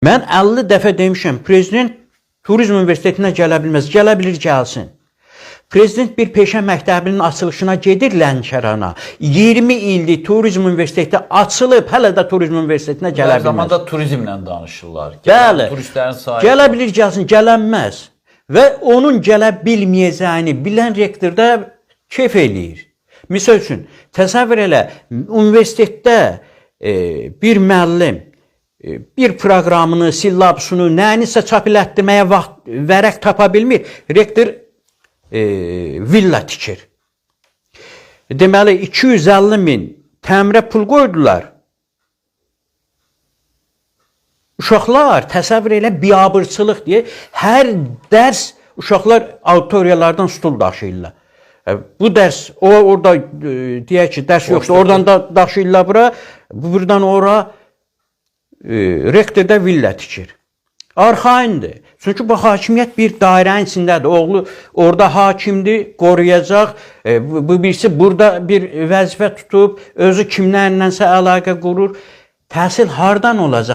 Mən 50 dəfə demişəm, prezident Turizm Universitetinə gələ bilməz. Gələ bilir, gəlsin. Prezident bir peşə məktəbinin açılışına gedir Lənkərana. 20 ildir Turizm Universiteti açılıb, hələ də Turizm Universitetinə gələ bilməz. Zamanda turizmlə danışırlar. Bəli, turistlərin sayı. gələ bilir, gəlsin, gələnməz. Və onun gələ bilməyəcəyini bilən rektor da keyf eləyir. Misal üçün, təsəvvür elə, universitetdə bir müəllim bir proqramını, sillabsunu, nəyinisə çap elətdirməyə vaxt, vərəq tapa bilmir. Rektor villa tikir. Deməli, 250 min təmirə pul qoydular. Uşaqlar, təsəvvür elə, biabırçılıq deyə, hər dərs uşaqlar auditoriyalardan stul daşıyırlar. Bu dərs, orada deyək ki, dərs yoxdur, oradan da daşıyırlar bura, buradan ora, rektor da villa tikir. Arxaindir. Çünki bu hakimiyyət bir dairənin içindədir. Oğlu orada hakimdir, qoruyacaq. Bu birisi burada bir vəzifə tutub, özü kimlərlənsə əlaqə qurur. Təhsil hardan olacaq?